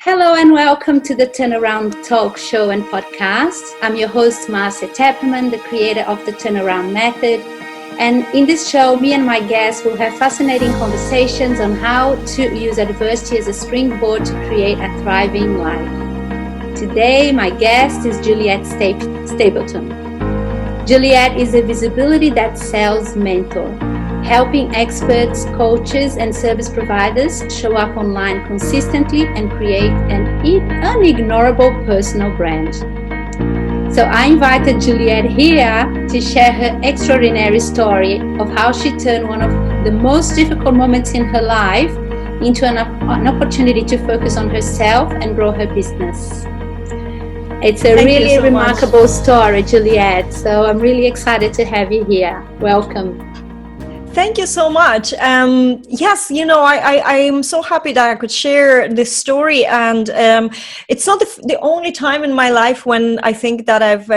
Hello and welcome to the Turnaround Talk Show and Podcast. I'm your host, Juliette Stapleton, the creator of the Turnaround Method. And in this show, me and my guests will have fascinating conversations on how to use adversity as a springboard to create a thriving life. Today, my guest is Juliette Stapleton. Juliette is a visibility that sells mentor, helping experts, coaches, and service providers show up online consistently and create an unignorable personal brand. So I invited Juliette here to share her extraordinary story of how she turned one of the most difficult moments in her life into an opportunity to focus on herself and grow her business. It's a really remarkable story, Juliette. So I'm really excited to have you here. Welcome. Thank you so much. Yes, I'm so happy that I could share this story. And it's not the only time in my life when I think that I've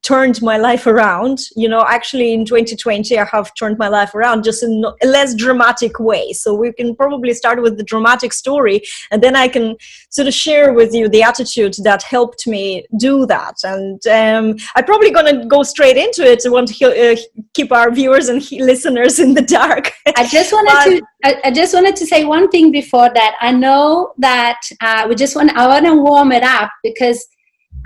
turned my life around. Actually in 2020, I have turned my life around just in a less dramatic way. So we can probably start with the dramatic story, and then I can sort of share with you the attitude that helped me do that. And I'm probably going to go straight into it. I want to keep our viewers and listeners in the dark. I just wanted to say one thing before that. I know that I want to warm it up because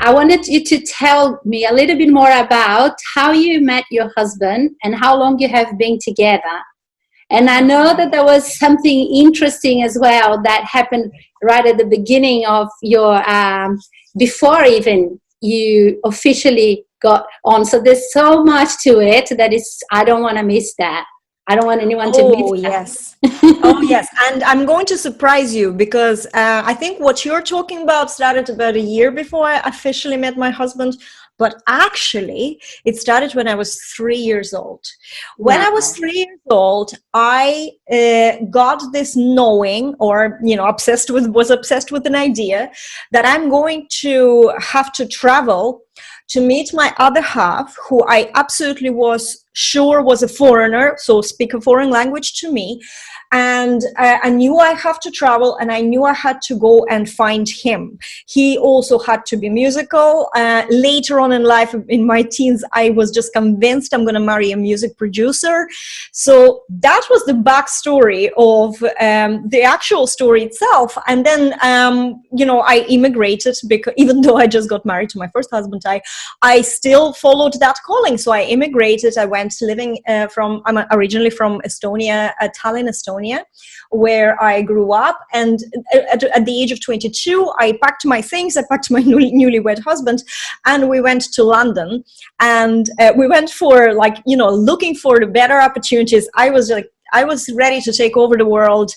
I wanted you to tell me a little bit more about how you met your husband and how long you have been together. And I know that there was something interesting as well that happened right at the beginning of your, before even you officially got on. So there's so much to it I don't want to miss that. I don't want anyone to miss that. Yes. Oh, yes. And I'm going to surprise you because I think what you're talking about started about a year before I officially met my husband. But actually, it started when I was 3 years old. When I was 3 years old, I got this knowing, or was obsessed with an idea that I'm going to have to travel to meet my other half, who I absolutely was sure was a foreigner, so speak a foreign language to me. And I knew I have to travel, and I knew I had to go and find him. He also had to be musical. Later on in life, in my teens, I was just convinced I'm going to marry a music producer. So that was the backstory of the actual story itself. And then, I immigrated because even though I just got married to my first husband, I still followed that calling. So I immigrated. I went living I'm originally from Estonia, Tallinn, Estonia, where I grew up. And at the age of 22, I packed my things, I packed my newlywed husband, and we went to London. And we went for looking for the better opportunities. I was ready to take over the world.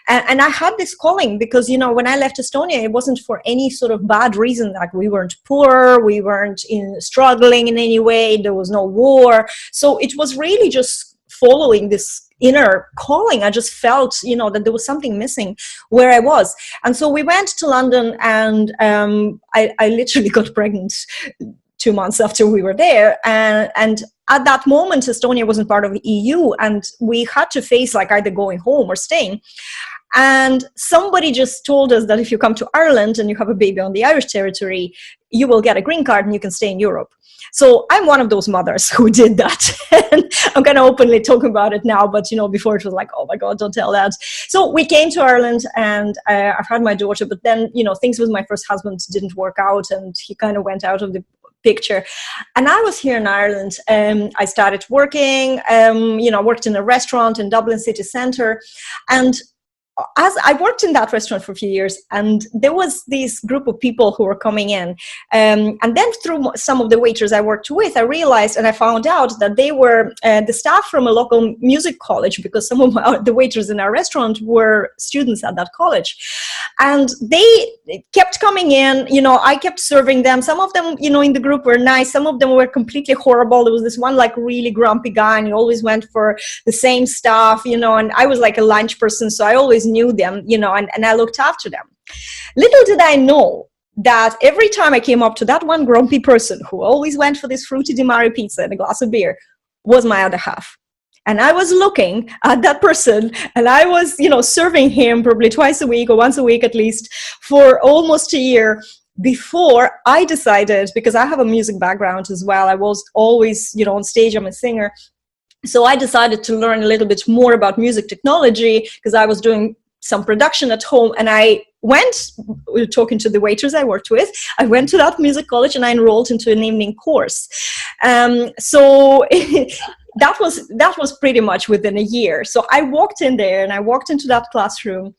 And I had this calling because, when I left Estonia, it wasn't for any sort of bad reason. Like, we weren't poor, we weren't struggling in any way, there was no war. So it was really just following this inner calling. I just felt, that there was something missing where I was. And so we went to London, and I literally got pregnant 2 months after we were there. And at that moment, Estonia wasn't part of the EU, and we had to face either going home or staying. And somebody just told us that if you come to Ireland and you have a baby on the Irish territory, you will get a green card and you can stay in Europe. So I'm one of those mothers who did that. And I'm kind of openly talking about it now, but before it was like, oh my God, don't tell that. So we came to Ireland, and I've had my daughter, but then, things with my first husband didn't work out, and he kind of went out of the picture. And I was here in Ireland, and I started working, worked in a restaurant in Dublin city centre. And as I worked in that restaurant for a few years, and there was this group of people who were coming in, and then through some of the waiters I worked with, I realized and I found out that they were the staff from a local music college, because some of the waiters in our restaurant were students at that college. And they kept coming in, I kept serving them. Some of them, in the group were nice. Some of them were completely horrible. There was this one really grumpy guy, and he always went for the same stuff, and I was like a lunch person, so I always knew them, and I looked after them. Little did I know that every time I came up to that one grumpy person who always went for this fruity di mare pizza and a glass of beer was my other half. And I was looking at that person, and I was, serving him probably twice a week or once a week at least for almost a year before I decided, because I have a music background as well. I was always, on stage, I'm a singer. So I decided to learn a little bit more about music technology because I was doing some production at home, and I went talking to the waiters I worked with. I went to that music college and I enrolled into an evening course. So that was pretty much within a year. So I walked in there and I walked into that classroom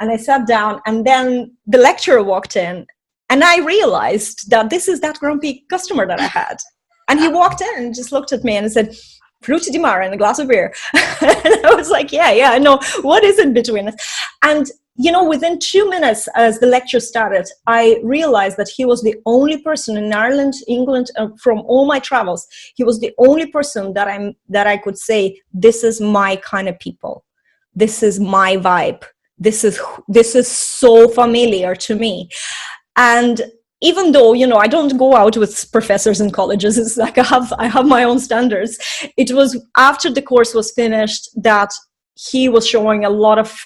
and I sat down, and then the lecturer walked in, and I realized that this is that grumpy customer that I had. And he walked in and just looked at me and said, "Frutti di mare and a glass of beer." And I was like, yeah, I know. What is in between us? And, within 2 minutes as the lecture started, I realized that he was the only person in Ireland, England, from all my travels. He was the only person that I could say, this is my kind of people. This is my vibe. This is so familiar to me. And even though, I don't go out with professors in colleges, it's like I have my own standards. It was after the course was finished that he was showing a lot of,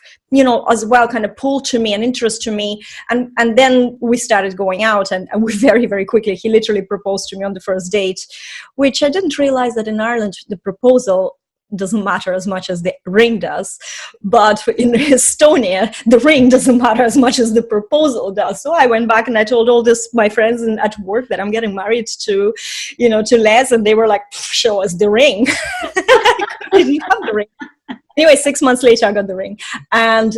as well, kind of pull to me and interest to me. And then we started going out, and we very, very quickly, he literally proposed to me on the first date, which I didn't realize that in Ireland, the proposal doesn't matter as much as the ring does. But in Estonia, the ring doesn't matter as much as the proposal does. So I went back and I told all this my friends at work that I'm getting married to Les, and they were like, "Show us the ring." I didn't have the ring. Anyway, 6 months later, I got the ring, and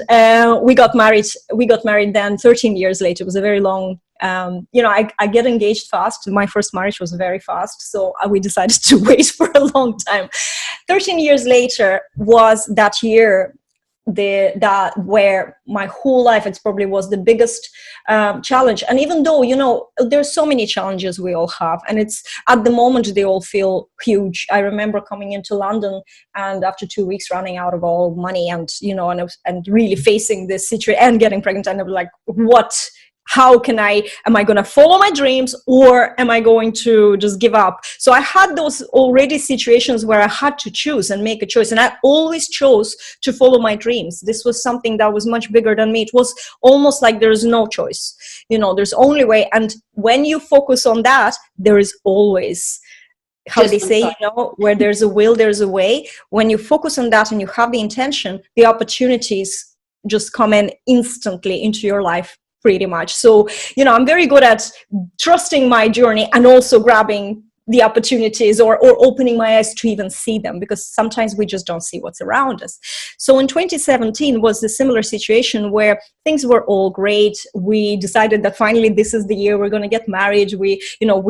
we got married. We got married then 13 years later. It was a very long, I get engaged fast. My first marriage was very fast, so we decided to wait for a long time. 13 years later was that year that where my whole life, it probably was the biggest challenge. And even though, there's so many challenges we all have, and it's at the moment they all feel huge. I remember coming into London, and after 2 weeks running out of all money, and and really facing this situation and getting pregnant, and I was like, am I going to follow my dreams, or am I going to just give up? So I had those already situations where I had to choose and make a choice. And I always chose to follow my dreams. This was something that was much bigger than me. It was almost like there is no choice. There's only way. And when you focus on that, there is always, how they say, where there's a will, there's a way. When you focus on that and you have the intention, the opportunities just come in instantly into your life. Pretty much. So, I'm very good at trusting my journey and also grabbing the opportunities or opening my eyes to even see them, because sometimes we just don't see what's around us. So in 2017 was a similar situation where things were all great. We decided that finally this is the year we're going to get married. We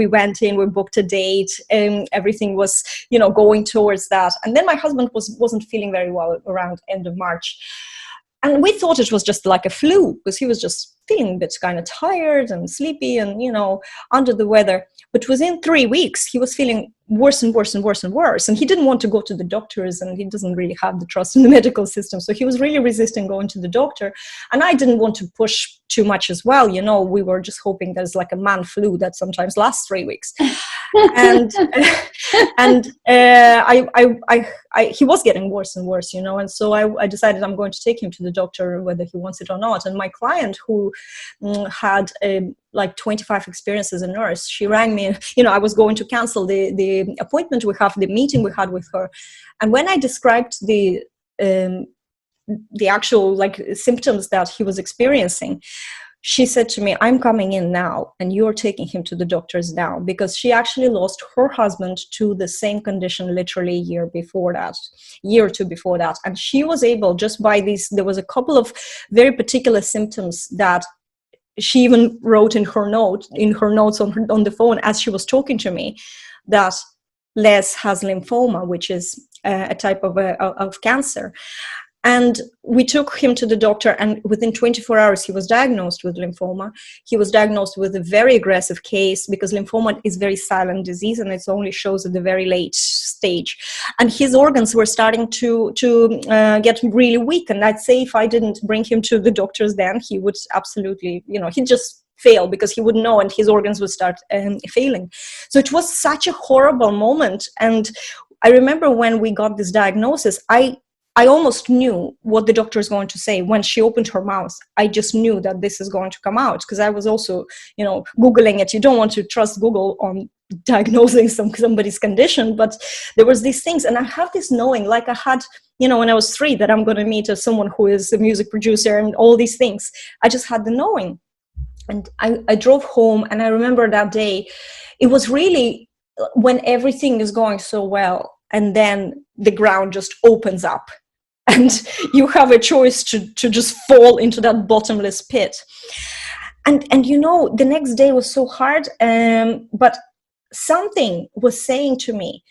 went in, we booked a date, and everything was, going towards that. And then my husband wasn't feeling very well around end of March. And we thought it was just like a flu, because he was just feeling a bit kind of tired and sleepy and, under the weather. But within 3 weeks, he was feeling worse and worse and worse and worse. And he didn't want to go to the doctors, and he doesn't really have the trust in the medical system. So he was really resisting going to the doctor. And I didn't want to push too much as well. We were just hoping there's like a man flu that sometimes lasts 3 weeks. And he was getting worse and worse, and so I decided I'm going to take him to the doctor whether he wants it or not. And my client, who had 25 experience as a nurse, she rang me. I was going to cancel the appointment the meeting we had with her. And when I described the actual symptoms that he was experiencing, she said to me, "I'm coming in now, and you're taking him to the doctors now," because she actually lost her husband to the same condition literally a year or two before that. And she was able, just by these, there was a couple of very particular symptoms that she even wrote in her notes on the phone as she was talking to me, that Les has lymphoma, which is a type of cancer. And we took him to the doctor, and within 24 hours, he was diagnosed with lymphoma. He was diagnosed with a very aggressive case, because lymphoma is a very silent disease, and it only shows at the very late stage. And his organs were starting to get really weak. And I'd say if I didn't bring him to the doctors then, he would absolutely, he'd just fail, because he wouldn't know, and his organs would start failing. So it was such a horrible moment. And I remember when we got this diagnosis, I almost knew what the doctor is going to say. When she opened her mouth, I just knew that this is going to come out, because I was also, Googling it. You don't want to trust Google on diagnosing somebody's condition, but there was these things. And I have this knowing, like I had, when I was 3, that I'm going to meet someone who is a music producer and all these things. I just had the knowing. And I drove home, and I remember that day, it was really when everything is going so well, and then the ground just opens up. And you have a choice to just fall into that bottomless pit. And the next day was so hard, but something was saying to me,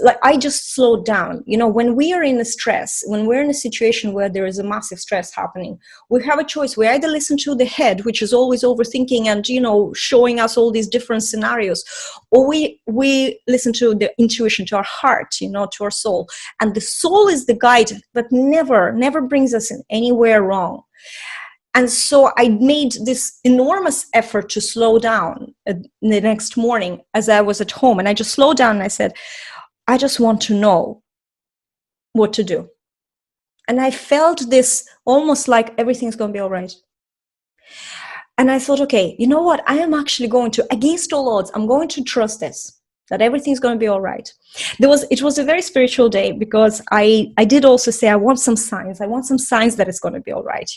like, I just slowed down. When we are in a stress, when we're in a situation where there is a massive stress happening, we have a choice. We either listen to the head, which is always overthinking and, showing us all these different scenarios, or we listen to the intuition, to our heart, to our soul. And the soul is the guide that never brings us in anywhere wrong. And so I made this enormous effort to slow down the next morning as I was at home. And I just slowed down and I said, I just want to know what to do. And I felt this almost like everything's going to be all right. And I thought, okay, you know what? I am actually going to, against all odds, I'm going to trust this, that everything's going to be all right. It was a very spiritual day, because I did also say, I want some signs. I want some signs that it's going to be all right.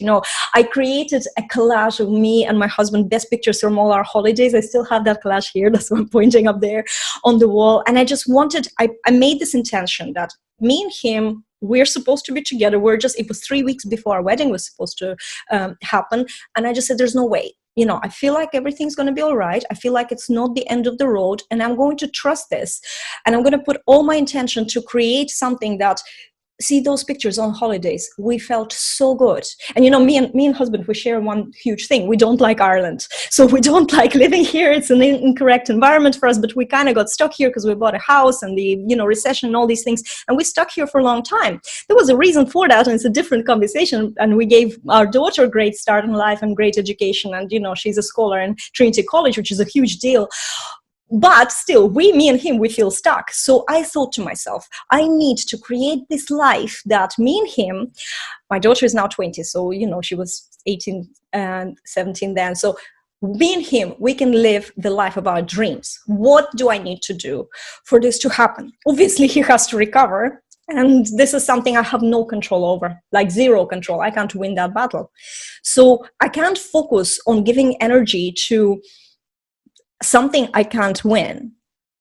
I created a collage of me and my husband, best pictures from all our holidays. I still have that collage here. That's what I'm pointing up there on the wall. And I just wanted, I made this intention that me and him, we're supposed to be together. It was 3 weeks before our wedding was supposed to happen. And I just said, there's no way. I feel like everything's going to be all right. I feel like it's not the end of the road, and I'm going to trust this. And I'm going to put all my intention to create something that, see those pictures on holidays, we felt so good. And me and husband, we share one huge thing. We don't like Ireland. So we don't like living here. It's an incorrect environment for us, but we kind of got stuck here because we bought a house and the, recession and all these things. And we stuck here for a long time. There was a reason for that, and it's a different conversation. And we gave our daughter a great start in life and great education. And, she's a scholar in Trinity College, which is a huge deal. But still, me and him, we feel stuck. So I thought to myself, I need to create this life that me and him, my daughter is now 20, so, she was 18 and 17 then. So me and him, we can live the life of our dreams. What do I need to do for this to happen? Obviously, he has to recover. And this is something I have no control over, like zero control. I can't win that battle. So I can't focus on giving energy to something I can't win.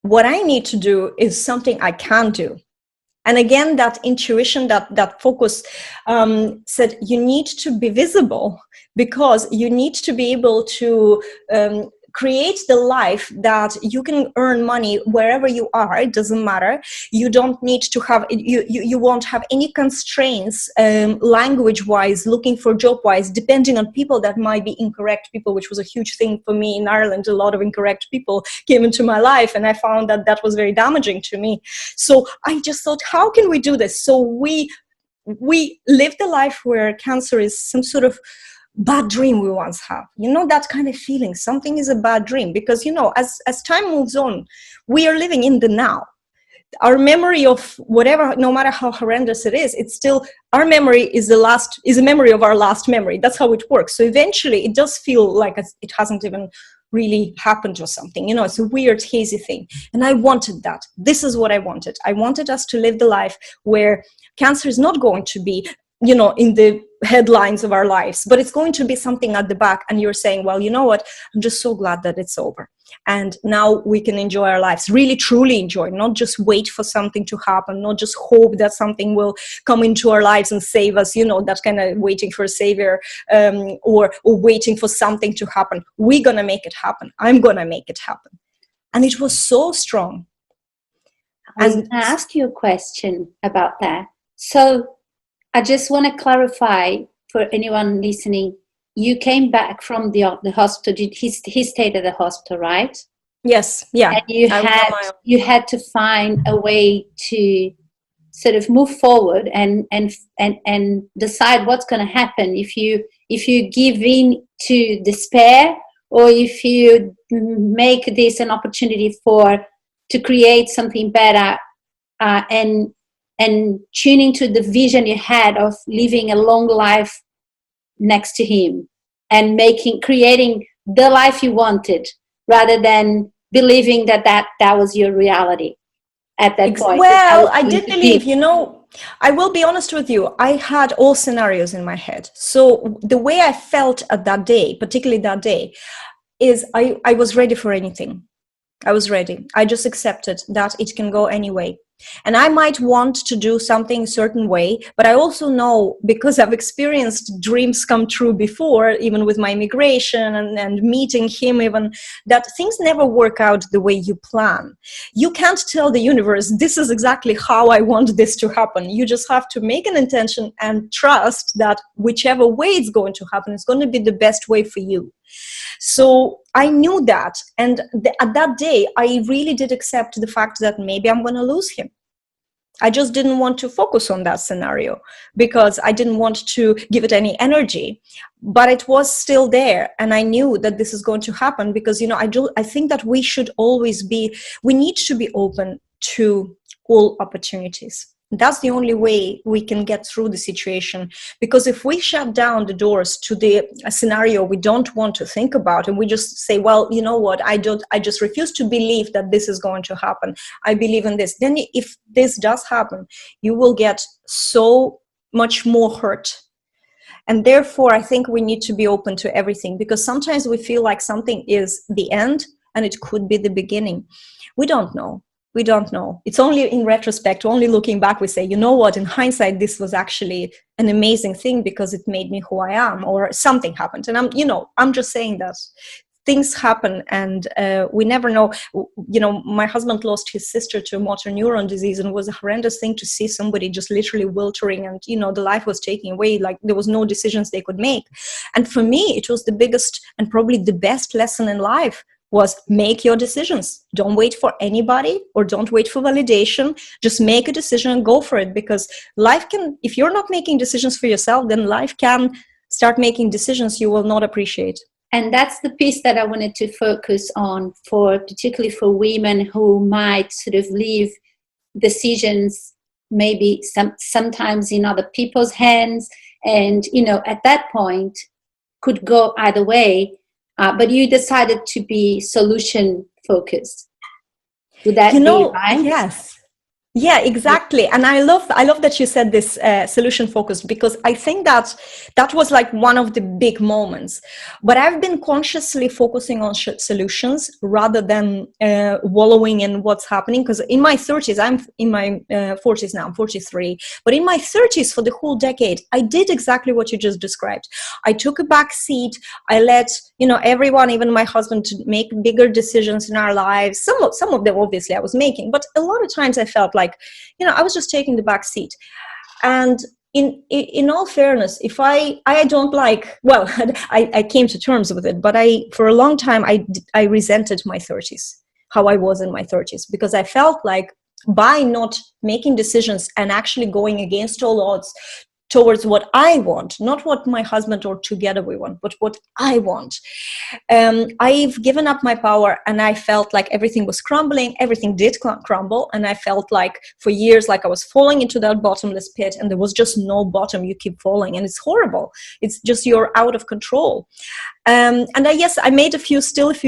What I need to do is something I can do. And again, that intuition, that focus said, you need to be visible, because you need to be able to create the life that you can earn money wherever you are. It doesn't matter. You don't need to have, you won't have any constraints language-wise, looking for job-wise, depending on people that might be incorrect people, which was a huge thing for me in Ireland. A lot of incorrect people came into my life, and I found that was very damaging to me. So I just thought, how can we do this? So we live the life where cancer is some sort of bad dream we once have, that kind of feeling. Something is a bad dream, because as time moves on, we are living in the now. Our memory of whatever, no matter how horrendous it is, it's still, our memory is a memory of our last memory. That's how it works. So eventually it does feel like it hasn't even really happened or something. It's a weird, hazy thing. And I wanted that. This is what I wanted. I wanted us to live the life where cancer is not going to be, in the headlines of our lives, but it's going to be something at the back. And you're saying, well, you know what? I'm just so glad that it's over. And now we can enjoy our lives, really, truly enjoy, not just wait for something to happen, not just hope that something will come into our lives and save us, that kind of waiting for a savior, or waiting for something to happen. We're going to make it happen. I'm going to make it happen. And it was so strong. I was going to ask you a question about that. So I just want to clarify for anyone listening, you came back from the hospital. He stayed at the hospital, right? Yes. Yeah. And you had to find a way to sort of move forward and decide what's going to happen if you give in to despair, or if you make this an opportunity to create something better and tuning to the vision you had of living a long life next to him and creating the life you wanted, rather than believing that was your reality at that point. Well, I did believe, I will be honest with you, I had all scenarios in my head. So the way I felt at that day, particularly that day, is I was ready for anything. I was ready. I just accepted that it can go any way. And I might want to do something a certain way, but I also know, because I've experienced dreams come true before, even with my immigration and meeting him even, that things never work out the way you plan. You can't tell the universe, this is exactly how I want this to happen. You just have to make an intention and trust that whichever way it's going to happen, it's going to be the best way for you. So I knew that. And at that day, I really did accept the fact that maybe I'm going to lose him. I just didn't want to focus on that scenario because I didn't want to give it any energy. But it was still there. And I knew that this is going to happen because, I think that we need to be open to all opportunities. That's the only way we can get through the situation. Because if we shut down the doors to the scenario we don't want to think about, and we just say, well, you know what, I just refuse to believe that this is going to happen. I believe in this. Then if this does happen, you will get so much more hurt. And therefore, I think we need to be open to everything, because sometimes we feel like something is the end and it could be the beginning. We don't know. We don't know. It's only in retrospect, only looking back, we say, you know what, in hindsight, this was actually an amazing thing because it made me who I am, or something happened. And I'm just saying that things happen and we never know. My husband lost his sister to motor neuron disease, and it was a horrendous thing to see somebody just literally weltering and, the life was taken away. Like there was no decisions they could make. And for me, it was the biggest and probably the best lesson in life was make your decisions. Don't wait for anybody or don't wait for validation. Just make a decision and go for it, because life can, if you're not making decisions for yourself, then life can start making decisions you will not appreciate. And that's the piece that I wanted to focus on, particularly for women who might sort of leave decisions maybe sometimes in other people's hands, and at that point could go either way. But you decided to be solution focused. Would that be right? Yes. Yeah, exactly. And I love that you said this solution focused, because I think that was like one of the big moments. But I've been consciously focusing on solutions rather than wallowing in what's happening. Because in my 30s, I'm in my 40s now, I'm 43. But in my 30s, for the whole decade, I did exactly what you just described. I took a back seat. I let everyone, even my husband, to make bigger decisions in our lives. Some of them obviously I was making, but a lot of times I felt like, I was just taking the back seat. And in all fairness, if I don't like, well, I came to terms with it, but for a long time, I resented my 30s, how I was in my 30s, because I felt like by not making decisions and actually going against all odds towards what I want, not what my husband or together we want, but what I want. I've given up my power, and I felt like everything was crumbling. Everything did crumble. And I felt like for years, like I was falling into that bottomless pit, and there was just no bottom. You keep falling, and it's horrible. It's just, you're out of control. And I made a few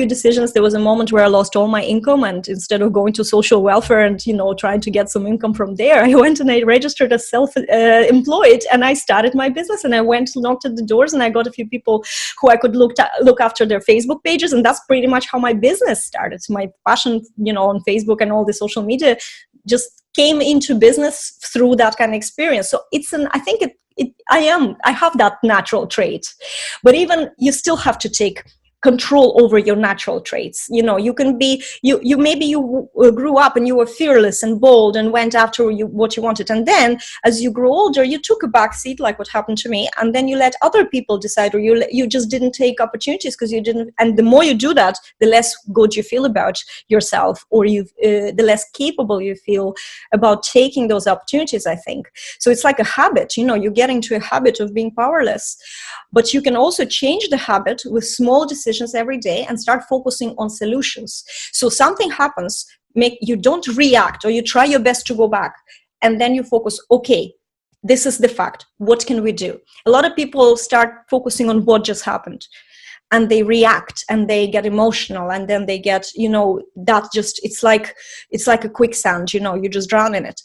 decisions. There was a moment where I lost all my income, and instead of going to social welfare and, trying to get some income from there, I went and I registered as self-employed, and I started my business, and I knocked at the doors, and I got a few people who I could look after their Facebook pages. And that's pretty much how my business started. My passion, on Facebook and all the social media just came into business through that kind of experience. So I have that natural trait, but even you still have to take control over your natural traits. You can be, maybe you grew up and you were fearless and bold and went after what you wanted. And then as you grew older, you took a back seat, like what happened to me. And then you let other people decide, or you just didn't take opportunities because you didn't. And the more you do that, the less good you feel about yourself, or the less capable you feel about taking those opportunities, I think. So it's like a habit, you get into a habit of being powerless. But you can also change the habit with small decisions every day and start focusing on solutions. So something happens, don't react, or you try your best to go back, and then you focus, okay, this is the fact, what can we do? A lot of people start focusing on what just happened, and they react and they get emotional, and then they get, that just, it's like a quicksand, you just drown in it.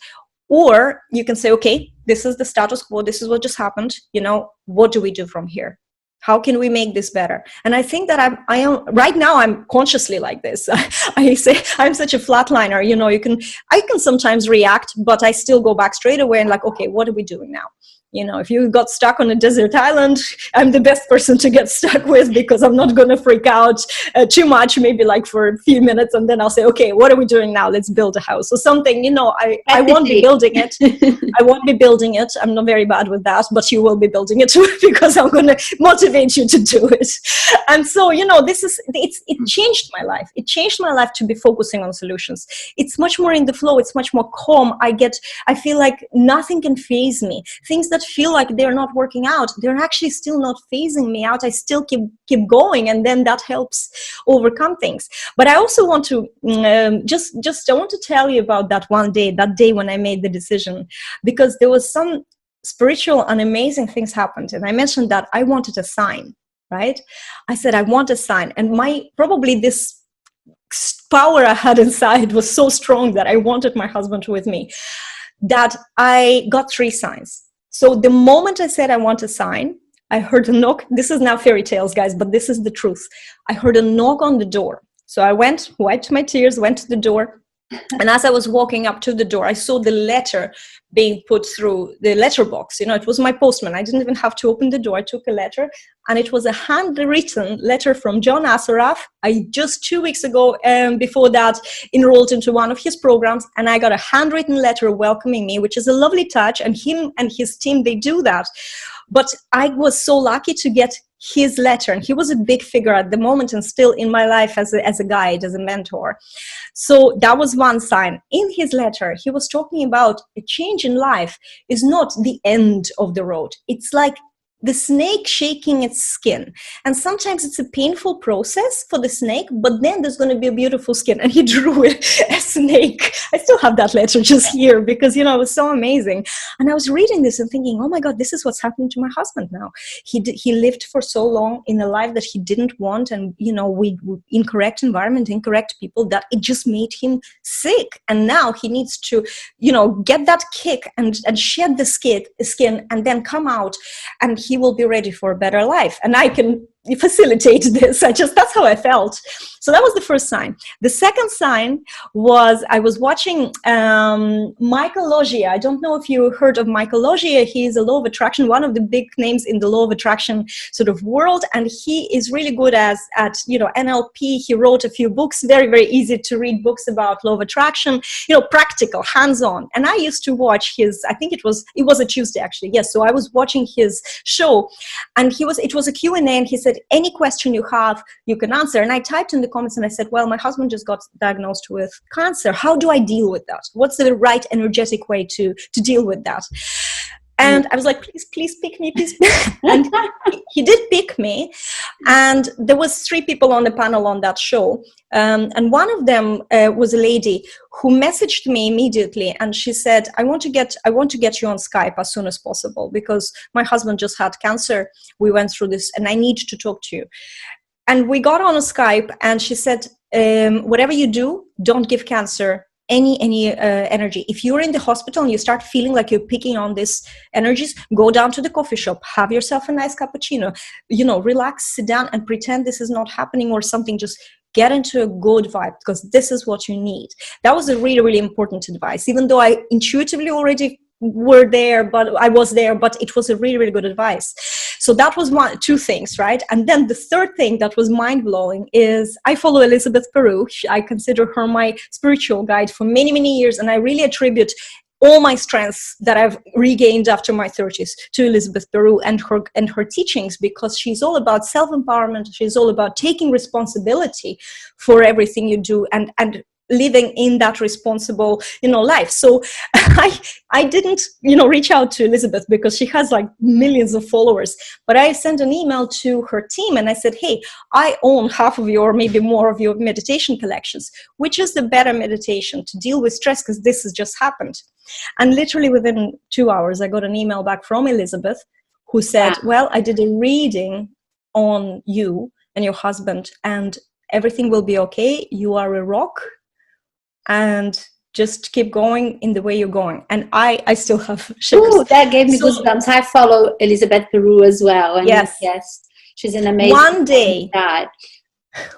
Or you can say, okay, this is the status quo, this is what just happened, what do we do from here? How can we make this better? And I think that I am right now, I'm consciously like this. I say I'm such a flatliner, I can sometimes react, but I still go back straight away and like, okay, what are we doing now? If you got stuck on a desert island, I'm the best person to get stuck with, because I'm not going to freak out too much, maybe like for a few minutes. And then I'll say, okay, what are we doing now? Let's build a house or something. I won't be building it. I won't be building it. I'm not very bad with that, but you will be building it because I'm going to motivate you to do it. And so, it changed my life. It changed my life to be focusing on solutions. It's much more in the flow. It's much more calm. I feel like nothing can faze me. Things that feel like they're not working out, they're actually still not phasing me out. I still keep going, and then that helps overcome things. But I also want to I want to tell you about that day when I made the decision, because there was some spiritual and amazing things happened. And I mentioned that I wanted a sign, right? I said, I want a sign. And probably this power I had inside was so strong that I wanted my husband with me, that I got 3 signs. So the moment I said I want a sign, I heard a knock. This is now fairy tales, guys, but this is the truth. I heard a knock on the door. So I wiped my tears, went to the door. And as I was walking up to the door, I saw the letter being put through the letterbox. It was my postman. I didn't even have to open the door. I took a letter, and it was a handwritten letter from John Assaraf. I just 2 weeks ago, before that, enrolled into one of his programs, and I got a handwritten letter welcoming me, which is a lovely touch. And him and his team, they do that. But I was so lucky to get his letter, and he was a big figure at the moment and still in my life as a guide, as a mentor. So that was one sign. In his letter, he was talking about a change in life is not the end of the road. It's like the snake shaking its skin. And sometimes it's a painful process for the snake, but then there's going to be a beautiful skin. And he drew a snake. I still have that letter just here because, it was so amazing. And I was reading this and thinking, oh my God, this is what's happening to my husband now. He lived for so long in a life that he didn't want. And, with incorrect environment, incorrect people, that it just made him sick. And now he needs to, get that kick and shed the skin and then come out, and he will be ready for a better life. And I can facilitate this. That's how I felt. So that was the first sign. The second sign was I was watching Michael Logia. I don't know if you heard of Michael Logia. He is a law of attraction, one of the big names in the law of attraction sort of world. And he is really good at NLP. He wrote a few books, very, very easy to read books about law of attraction, practical, hands-on. And I used to watch his, I think it was a Tuesday actually. Yes. So I was watching his show, and it was a Q&A, and he said, any question you have, you can answer. And I typed in the comments and I said, well, my husband just got diagnosed with cancer. How do I deal with that? What's the right energetic way to deal with that? And I was like, please pick me, please. And he did pick me. And there was 3 people on the panel on that show. And one of them was a lady who messaged me immediately. And she said, I want to get you on Skype as soon as possible because my husband just had cancer. We went through this and I need to talk to you. And we got on a Skype, and she said, whatever you do, don't give cancer any energy. If you're in the hospital and you start feeling like you're picking on these energies, go down to the coffee shop, have yourself a nice cappuccino, relax, sit down and pretend this is not happening or something. Just get into a good vibe because this is what you need. That was a really, really important advice, even though I intuitively already was there, but it was a really, really good advice. So that was 2 things, right? And then the third thing that was mind-blowing is I follow Elizabeth Peru. I consider her my spiritual guide for many, many years, and I really attribute all my strengths that I've regained after my 30s to Elizabeth Peru and her teachings, because she's all about self-empowerment. She's all about taking responsibility for everything you do and living in that responsible, life. So I didn't, reach out to Elizabeth because she has like millions of followers, but I sent an email to her team and I said, hey, I own half of your, maybe more of your meditation collections. Which is the better meditation to deal with stress? Because this has just happened. And literally within 2 hours, I got an email back from Elizabeth who said, well, I did a reading on you and your husband and everything will be okay. You are a rock. And just keep going in the way you're going. And I still have shivers. Ooh, that gave me goosebumps. I follow Elizabeth Peru as well. And yes, she's an amazing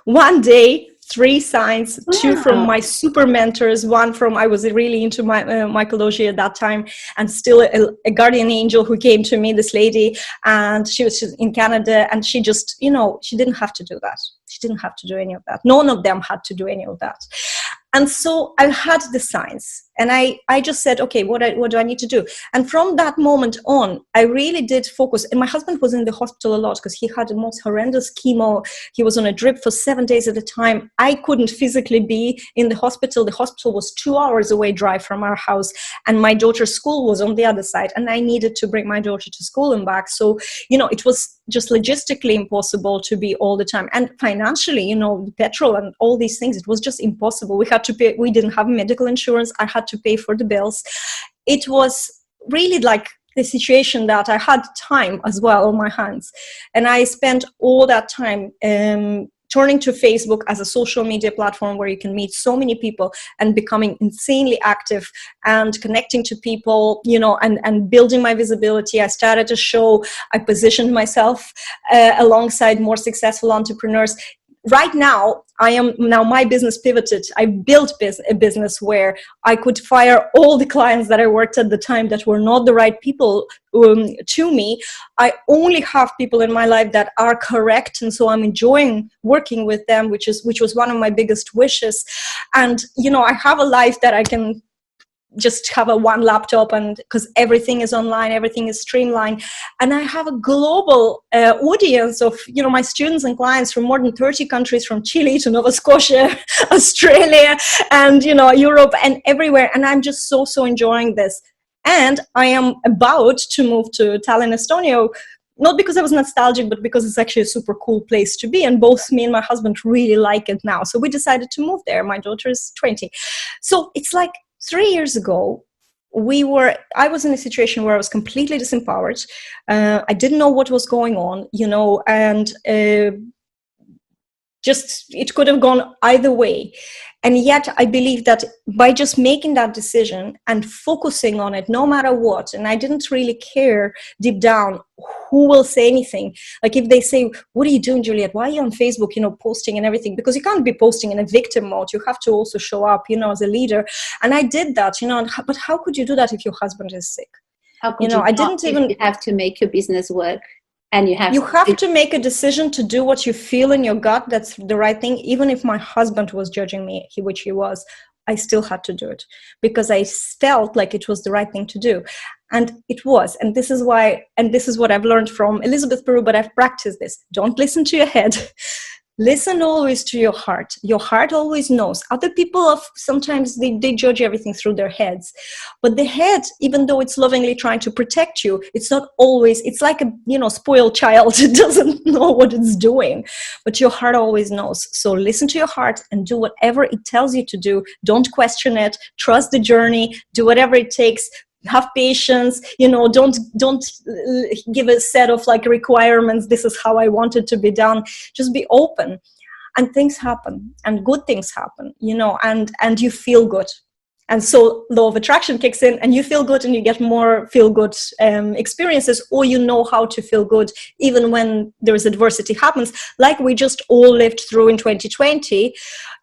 One day, 3 signs, 2 from my super mentors, 1 from, I was really into my mycology at that time, and still a guardian angel who came to me, this lady, and she was in Canada, and she just, she didn't have to do that. She didn't have to do any of that. None of them had to do any of that. And so I had the signs and I just said, okay, what do I need to do? And from that moment on, I really did focus. And my husband was in the hospital a lot because he had the most horrendous chemo. He was on a drip for 7 days at a time. I couldn't physically be in the hospital. The hospital was 2 hours away drive from our house. And my daughter's school was on the other side. And I needed to bring my daughter to school and back. So, it was just logistically impossible to be all the time. And financially, petrol and all these things, it was just impossible. We had to pay. We didn't have medical insurance. I had to pay for the bills. It was really like the situation that I had time as well on my hands. And I spent all that time turning to Facebook as a social media platform where you can meet so many people and becoming insanely active and connecting to people, and building my visibility. I started a show. I positioned myself alongside more successful entrepreneurs. Right now, my business pivoted. I built a business where I could fire all the clients that I worked at the time that were not the right people to me. I only have people in my life that are correct. And so I'm enjoying working with them, which was one of my biggest wishes. And, I have a life that I can just have one laptop, and because everything is online, everything is streamlined, and I have a global audience of my students and clients from more than 30 countries, from Chile to Nova Scotia, Australia, and Europe, and everywhere. And I'm just so enjoying this. And I am about to move to Tallinn, Estonia, not because I was nostalgic, but because it's actually a super cool place to be. And both me and my husband really like it now. So we decided to move there. My daughter is 20. So it's like 3 years ago, I was in a situation where I was completely disempowered. I didn't know what was going on, and it could have gone either way. And yet I believe that by just making that decision and focusing on it, no matter what, and I didn't really care deep down who will say anything. Like if they say, what are you doing, Juliette? Why are you on Facebook, posting and everything? Because you can't be posting in a victim mode. You have to also show up, as a leader. And I did that, but how could you do that if your husband is sick? How could you have to make your business work? And you have to make a decision to do what you feel in your gut that's the right thing. Even if my husband was judging me, which he was, I still had to do it because I felt like it was the right thing to do. And it was. And this is what I've learned from Elizabeth Peru, but I've practiced this. Don't listen to your head. Listen always to your heart. Your heart always knows. Other people, sometimes they judge everything through their heads. But the head, even though it's lovingly trying to protect you, it's not always, it's like a, spoiled child. It doesn't know what it's doing. But your heart always knows. So listen to your heart and do whatever it tells you to do. Don't question it. Trust the journey. Do whatever it takes. Have patience, don't give a set of requirements. This is how I want it to be done. Just be open, and things happen, and good things happen, and you feel good. And so law of attraction kicks in and you feel good and you get more feel good experiences, or how to feel good even when there's adversity happens, like we just all lived through in 2020.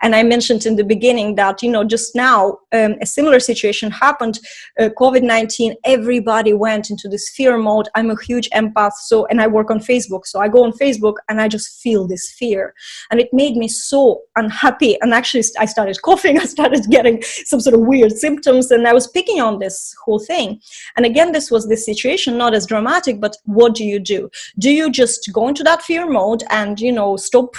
And I mentioned in the beginning that, just now a similar situation happened, COVID-19, everybody went into this fear mode. I'm a huge empath, and I work on Facebook. So I go on Facebook and I just feel this fear. And it made me so unhappy. And actually I started coughing. I started getting some sort of weird symptoms, and I was picking on this whole thing. And again, this was this situation, not as dramatic, but what do? Do you just go into that fear mode and, stop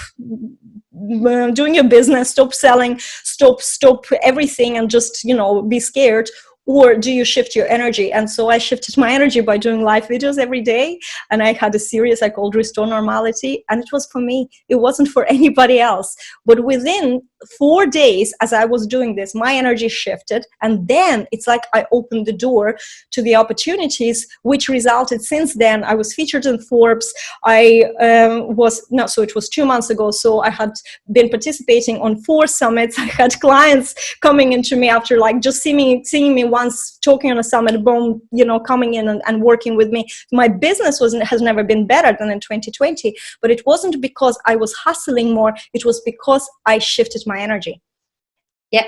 doing your business, stop selling, stop everything and just, be scared? Or do you shift your energy? And so I shifted my energy by doing live videos every day. And I had a series I called Restore Normality. And it was for me. It wasn't for anybody else. But within 4 days, as I was doing this, my energy shifted. And then it's like I opened the door to the opportunities, which resulted since then. I was featured in Forbes. So it was 2 months ago. So I had been participating on 4 summits. I had clients coming into me after like just seeing me once talking on a summit, boom, coming in and working with me. My business has never been better than in 2020, but it wasn't because I was hustling more. It was because I shifted my energy. Yeah.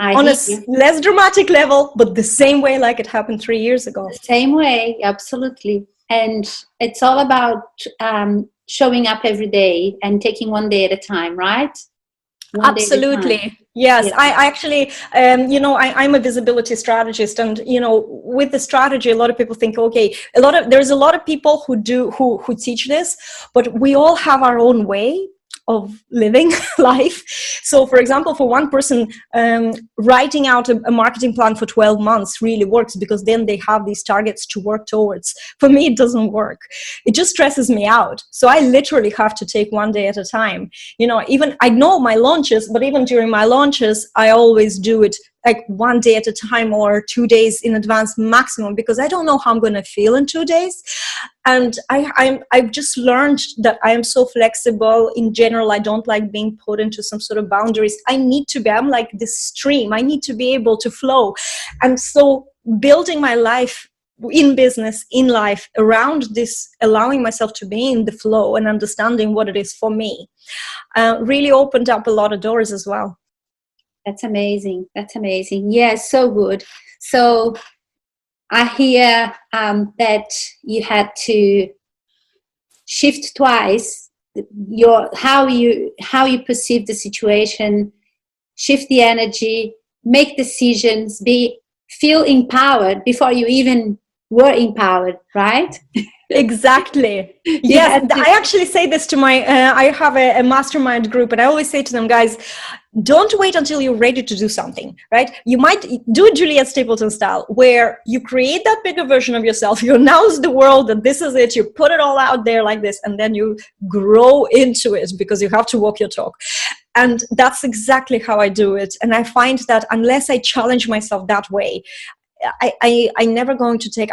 On a less dramatic level, but the same way like it happened 3 years ago. The same way, absolutely. And it's all about showing up every day and taking one day at a time, right? Absolutely. Yes. Yeah. I actually, I'm a visibility strategist, and, with the strategy, a lot of people think, okay, there's a lot of people who teach this, but we all have our own way of living life. So for example, for one person, writing out a marketing plan for 12 months really works, because then they have these targets to work towards. For me, it doesn't work. It just stresses me out. So I literally have to take one day at a time. Even I know my launches, but even during my launches, I always do it like one day at a time or 2 days in advance maximum, because I don't know how I'm going to feel in 2 days. And I've just learned that I am so flexible in general. I don't like being put into some sort of boundaries. I'm like this stream. I need to be able to flow. And so building my life in business, in life, around this, allowing myself to be in the flow and understanding what it is for me, really opened up a lot of doors as well. That's amazing. That's amazing. Yeah, so good. So I hear that you had to shift twice how you perceive the situation, shift the energy, make decisions, feel empowered before you even were empowered, right? Exactly. Yes, I actually say this to my, I have a mastermind group, and I always say to them, guys, don't wait until you're ready to do something, right? You might do it Juliette Stapleton style, where you create that bigger version of yourself, you announce the world that this is it, you put it all out there like this, and then you grow into it, because you have to walk your talk. And that's exactly how I do it. And I find that unless I challenge myself that way, I'm never going to take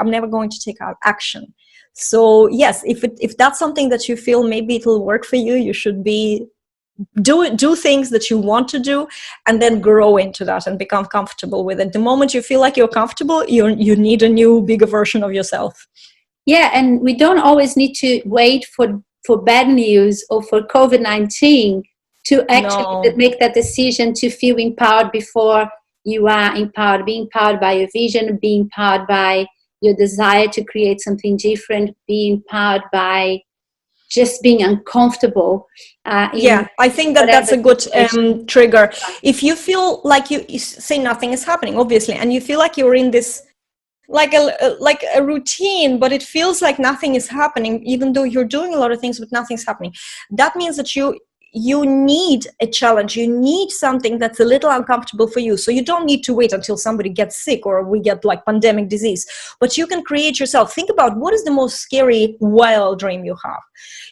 action. So yes, if that's something that you feel maybe it'll work for you, you should do things that you want to do, and then grow into that and become comfortable with it. The moment you feel like you're comfortable, you need a new, bigger version of yourself. Yeah, and we don't always need to wait for bad news or for COVID-19 to actually make that decision to feel empowered before you are empowered. Be empowered by your vision, be empowered by your desire to create something different, be empowered by just being uncomfortable. I think that's a good trigger. If you feel like you say nothing is happening, obviously, and you feel like you're in this like a routine, but it feels like nothing is happening, even though you're doing a lot of things, but nothing's happening. That means that you need a challenge. You need something that's a little uncomfortable for you. So you don't need to wait until somebody gets sick or we get like pandemic disease, but you can create yourself. Think about what is the most scary wild dream you have,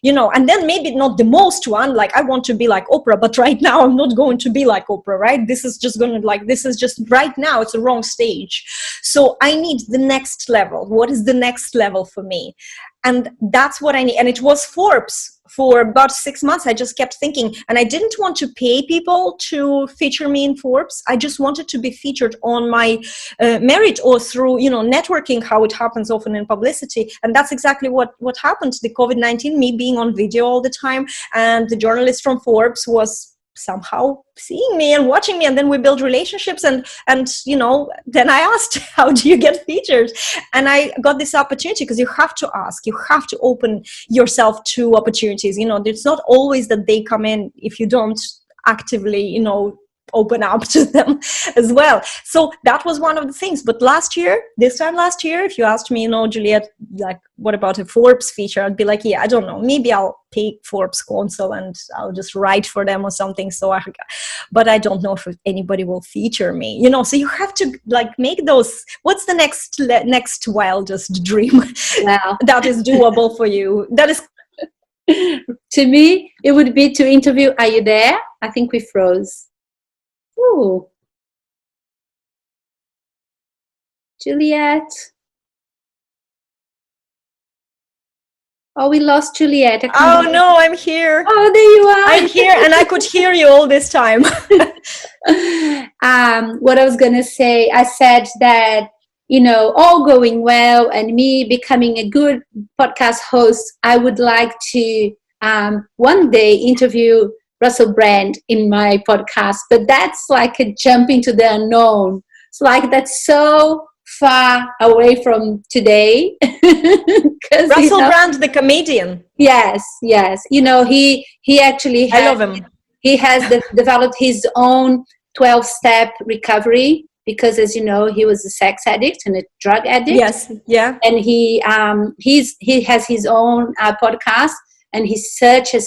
and then maybe not the most one, like I want to be like Oprah, but right now I'm not going to be like Oprah, right? This is just right now, it's the wrong stage. So I need the next level. What is the next level for me? And that's what I need. And it was Forbes. For about 6 months, I just kept thinking, and I didn't want to pay people to feature me in Forbes. I just wanted to be featured on my merit or through, networking, how it happens often in publicity. And that's exactly what happened. The COVID-19, me being on video all the time, and the journalist from Forbes was somehow seeing me and watching me, and then we build relationships, and then I asked, how do you get featured? And I got this opportunity, because you have to ask, you have to open yourself to opportunities. It's not always that they come in if you don't actively open up to them as well. So that was one of the things. But this time last year, if you asked me, Juliette, like, what about a Forbes feature? I'd be like, yeah, I don't know. Maybe I'll take Forbes console and I'll just write for them or something. But I don't know if anybody will feature me, so you have to like make those, what's the next wildest dream that is doable for you? That is. To me, it would be to interview. Are you there? I think we froze. Ooh. Juliette. Oh, we lost Juliette. Oh, no, I'm here. Oh, there you are. I'm here, and I could hear you all this time. What I was going to say, I said that, all going well and me becoming a good podcast host, I would like to one day interview Russell Brand in my podcast, but that's like a jump into the unknown. It's like that's so far away from today. Russell Brand, the comedian. Yes. He actually I love him. He has developed his own 12-step recovery because, as you know, he was a sex addict and a drug addict. Yes, yeah. And he has his own podcast, and he's such an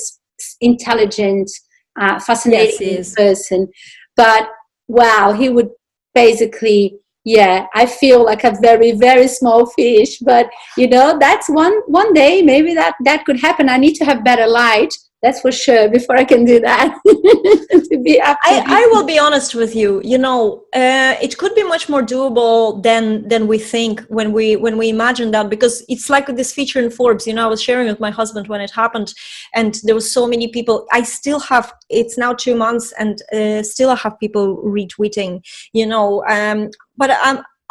intelligent, fascinating person. But wow, he would basically, I feel like a very, very small fish. But that's one day maybe that could happen. I need to have better light, that's for sure, before I can do that. I will be honest with you. It could be much more doable than we think when we imagine that, because it's like this feature in Forbes. I was sharing with my husband when it happened, and there was so many people. I still have. It's now 2 months, and still I have people retweeting. But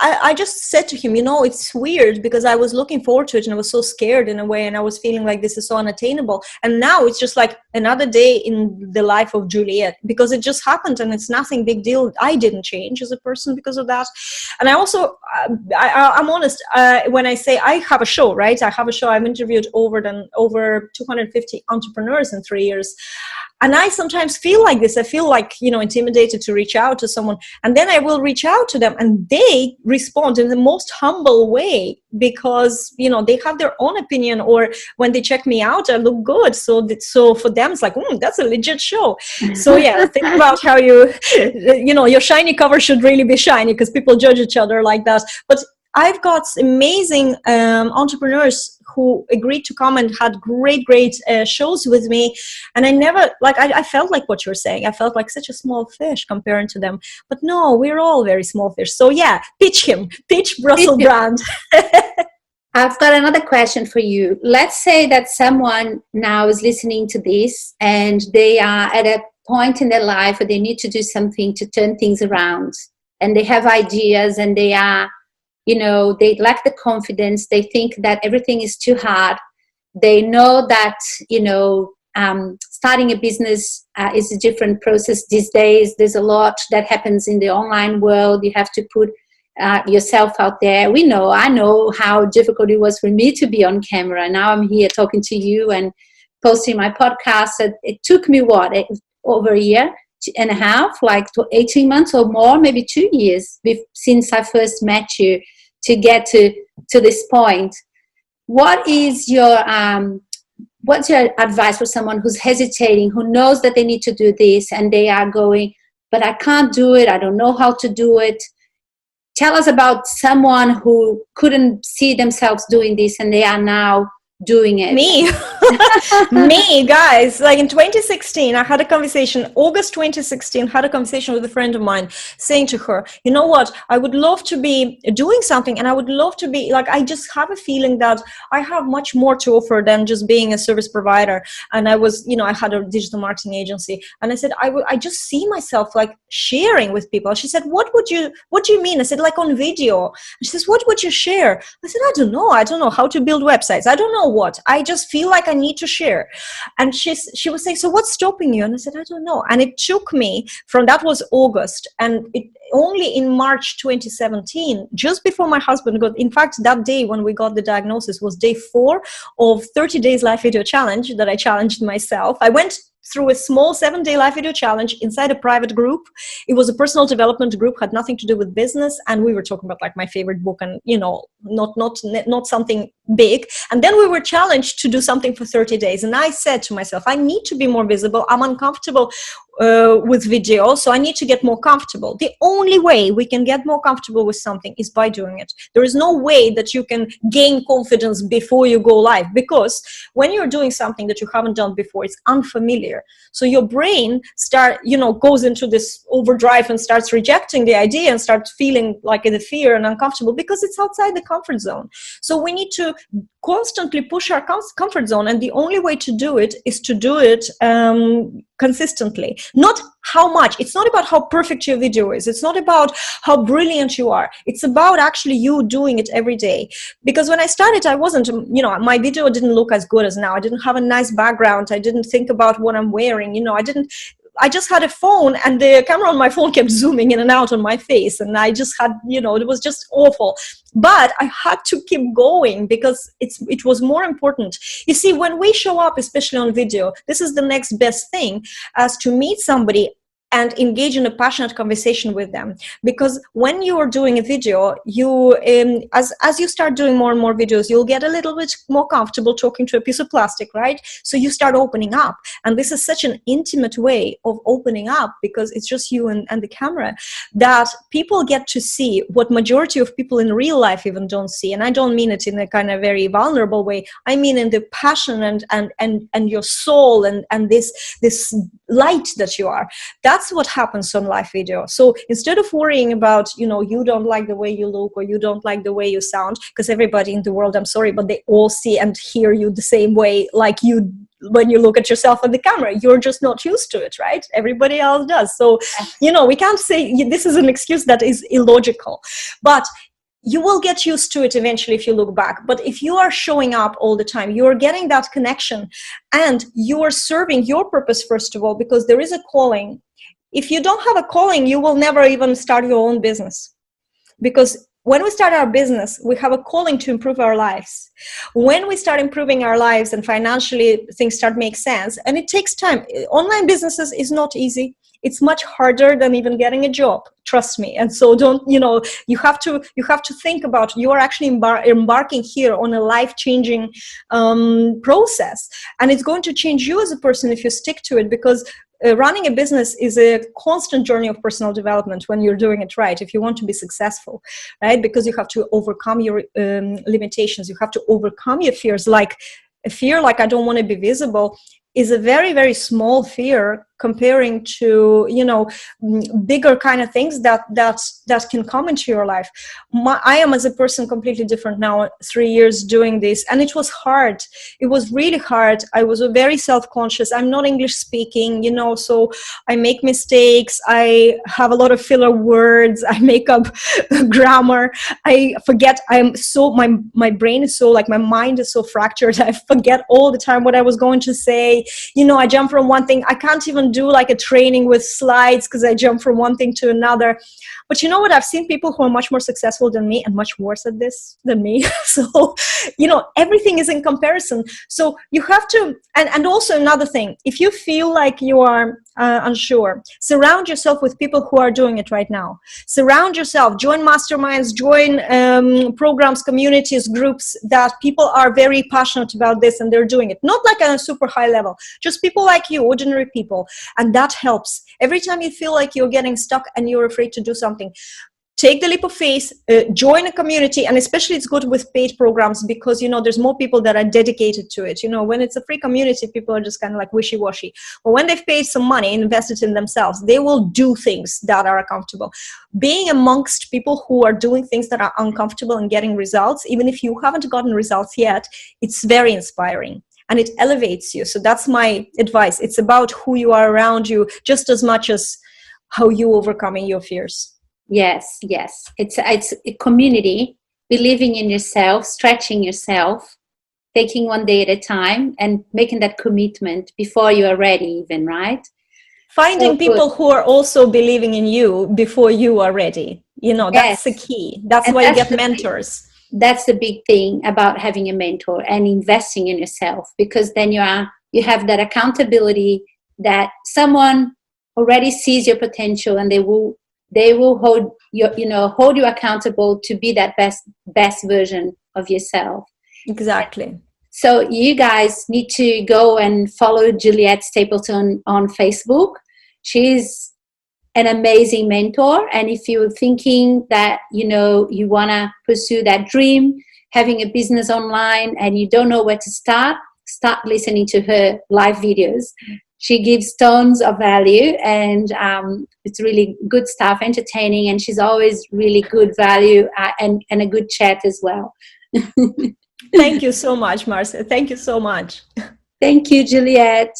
I just said to him, it's weird because I was looking forward to it and I was so scared in a way, and I was feeling like this is so unattainable. And now it's just like another day in the life of Juliette, because it just happened and it's nothing big deal. I didn't change as a person because of that. And I also, I'm honest, when I say I have a show, right? I have a show. I've interviewed over 250 entrepreneurs in 3 years. And I sometimes feel like this. I feel like, intimidated to reach out to someone. And then I will reach out to them and they respond in the most humble way because, they have their own opinion, or when they check me out, I look good. So for them, it's like, that's a legit show. So think about how your shiny cover should really be shiny, because people judge each other like that. But I've got amazing entrepreneurs who agreed to come and had great shows with me, and I never I felt like what you're saying. I felt like such a small fish comparing to them, but no, we're all very small fish. So pitch Russell Brand. I've got another question for you. Let's say that someone now is listening to this and they are at a point in their life where they need to do something to turn things around, and they have ideas, and they are, they lack the confidence. They think that everything is too hard. They know that, starting a business is a different process these days. There's a lot that happens in the online world. You have to put yourself out there. I know how difficult it was for me to be on camera. Now I'm here talking to you and posting my podcast. It took me over a year and a half, like 18 months or more, maybe 2 years since I first met you to get to this point. What is what's your advice for someone who's hesitating, who knows that they need to do this and they are going, but I can't do it, I don't know how to do it? Tell us about someone who couldn't see themselves doing this and they are now doing it. Me, guys. Like in 2016, I had a conversation, August 2016, had a conversation with a friend of mine saying to her, you know what, I would love to be doing something, and I would love to be I just have a feeling that I have much more to offer than just being a service provider. And I was, I had a digital marketing agency, and I said, I just see myself sharing with people. She said, what do you mean? I said, on video. And she says, what would you share? I said, I don't know how to build websites. I don't know what. I just feel like I need to share. And she was saying, so what's stopping you? And I said, I don't know. And it took me that was August, and it only in March 2017, just before my husband got, in fact, that day when we got the diagnosis was day 4 of 30 days life video challenge that I challenged myself. I went through a small 7-day live video challenge inside a private group. It was a personal development group, had nothing to do with business. And we were talking about like my favorite book and, you know, not something big. And then we were challenged to do something for 30 days. And I said to myself, I need to be more visible. I'm uncomfortable with video, so I need to get more comfortable. The only way we can get more comfortable with something is by doing it. There is no way that you can gain confidence before you go live, because when you're doing something that you haven't done before, it's unfamiliar. So your brain goes into this overdrive and starts rejecting the idea and starts feeling like the fear and uncomfortable because it's outside the comfort zone. So we need to constantly push our comfort zone, and the only way to do it is to do it consistently. Not how much. It's not about how perfect your video is. It's not about how brilliant you are. It's about actually you doing it every day. Because when I started, I wasn't, my video didn't look as good as now. I didn't have a nice background. I didn't think about what I'm wearing. I just had a phone, and the camera on my phone kept zooming in and out on my face. And I just had, it was just awful. But I had to keep going because it was more important. You see, when we show up, especially on video, this is the next best thing, as to meet somebody and engage in a passionate conversation with them. Because when you are doing a video, you as you start doing more and more videos, you'll get a little bit more comfortable talking to a piece of plastic, right? So you start opening up. And this is such an intimate way of opening up, because it's just you and the camera, that people get to see what majority of people in real life even don't see. And I don't mean it in a kind of very vulnerable way. I mean in the passion and your soul and this light that you are. That's what happens on live video. So instead of worrying about, you don't like the way you look, or you don't like the way you sound, because everybody in the world, I'm sorry, but they all see and hear you the same way, like you when you look at yourself on the camera. You're just not used to it, right? Everybody else does. So, we can't say this is an excuse that is illogical. But you will get used to it eventually if you look back. But if you are showing up all the time, you are getting that connection, and you are serving your purpose, first of all, because there is a calling. If you don't have a calling, you will never even start your own business. Because when we start our business, we have a calling to improve our lives. When we start improving our lives and financially things start to make sense, and it takes time. Online businesses is not easy. It's much harder than even getting a job, trust me. And so you have to think about, you are actually embarking here on a life-changing process. And it's going to change you as a person if you stick to it, because running a business is a constant journey of personal development when you're doing it right, if you want to be successful, right? Because you have to overcome your limitations. You have to overcome your fears. Like a fear like I don't want to be visible is a very, very small fear comparing to, bigger kind of things that can come into your life. I am as a person completely different now, 3 years doing this. And it was hard. It was really hard. I was very self-conscious. I'm not English speaking, so I make mistakes. I have a lot of filler words. I make up grammar. I forget. My brain is so, my mind is so fractured. I forget all the time what I was going to say. I jump from one thing. I can't even do like a training with slides because I jump from one thing to another. But you know what? I've seen people who are much more successful than me and much worse at this than me. So, everything is in comparison. So you have to, and also another thing, if you feel like you are unsure, surround yourself with people who are doing it right now. Surround yourself, join masterminds, join programs, communities, groups that people are very passionate about this and they're doing it. Not like on a super high level, just people like you, ordinary people. And that helps. Every time you feel like you're getting stuck and you're afraid to do something, take the leap of faith, join a community, and especially it's good with paid programs because, there's more people that are dedicated to it. When it's a free community, people are just kind of like wishy-washy. But when they've paid some money, invested in themselves, they will do things that are uncomfortable. Being amongst people who are doing things that are uncomfortable and getting results, even if you haven't gotten results yet, it's very inspiring. And it elevates you. So that's my advice. It's about who you are around you just as much as how you overcoming your fears. Yes. It's a community, believing in yourself, stretching yourself, taking one day at a time and making that commitment before you are ready even, right? Finding people who are also believing in you before you are ready. That's the key. That's why you get mentors. That's the big thing about having a mentor and investing in yourself, because then you have that accountability, that someone already sees your potential, and they will hold you accountable to be that best version of yourself. Exactly. So you guys need to go and follow Juliette Stapleton on Facebook. She's an amazing mentor. And if you're thinking that, you want to pursue that dream, having a business online, and you don't know where to start listening to her live videos. She gives tons of value, and it's really good stuff, entertaining, and she's always really good value and a good chat as well. Thank you so much, Marcia. Thank you so much. Thank you, Juliette.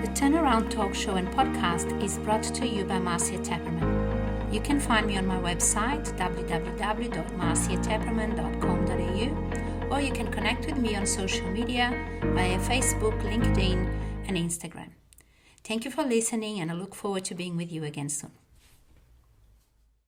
The Turnaround Talk Show and Podcast is brought to you by Marcia Tepperman. You can find me on my website, www.marciatepperman.com.au, or you can connect with me on social media via Facebook, LinkedIn, and Instagram. Thank you for listening, and I look forward to being with you again soon.